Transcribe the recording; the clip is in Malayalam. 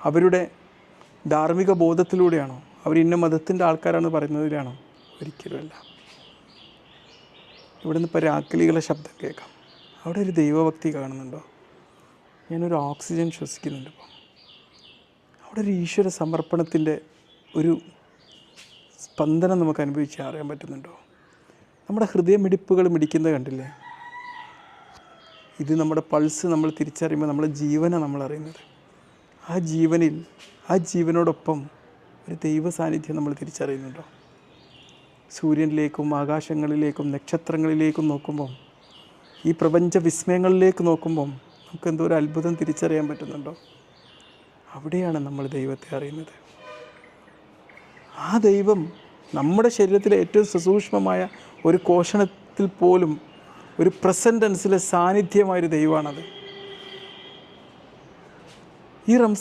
അവരുടെ ധാർമ്മിക ബോധത്തിലൂടെയാണോ? അവർ ഇന്ന മതത്തിൻ്റെ ആൾക്കാരാണെന്ന് പറയുന്നതിലാണോ? ഒരിക്കലുമല്ല. ഇവിടെ നിന്ന് ഇപ്പോൾ രാക്കിളികളുടെ ശബ്ദം കേൾക്കാം. അവിടെ ഒരു ദൈവഭക്തി കാണുന്നുണ്ടോ? ഞാനൊരു ഓക്സിജൻ ശ്വസിക്കുന്നുണ്ട്. ഇപ്പം അവിടെ ഒരു ഈശ്വര സമർപ്പണത്തിൻ്റെ ഒരു സ്പന്ദനം നമുക്ക് അറിയാൻ പറ്റുന്നുണ്ടോ? നമ്മുടെ ഹൃദയമിടിപ്പുകൾ മിടിക്കുന്നത് കണ്ടില്ലേ? ഇത് നമ്മുടെ പൾസ് നമ്മൾ തിരിച്ചറിയുമ്പോൾ നമ്മളെ ജീവനാണ് നമ്മൾ അറിയുന്നത്. ആ ജീവനോടൊപ്പം ഒരു ദൈവ സാന്നിധ്യം നമ്മൾ തിരിച്ചറിയുന്നുണ്ടോ? സൂര്യനിലേക്കും ആകാശങ്ങളിലേക്കും നക്ഷത്രങ്ങളിലേക്കും നോക്കുമ്പം, ഈ പ്രപഞ്ച വിസ്മയങ്ങളിലേക്ക് നോക്കുമ്പം നമുക്ക് എന്തോ ഒരു അത്ഭുതം തിരിച്ചറിയാൻ പറ്റുന്നുണ്ടോ? അവിടെയാണ് നമ്മൾ ദൈവത്തെ അറിയുന്നത്. ആ ദൈവം നമ്മുടെ ശരീരത്തിലെ ഏറ്റവും സസൂക്ഷ്മമായ ഒരു കോശത്തിൽ പോലും ഒരു പ്രസൻറ്റ് ടെൻസിലെ സാന്നിധ്യമായൊരു ദൈവമാണത്. ഈ റംസാൻ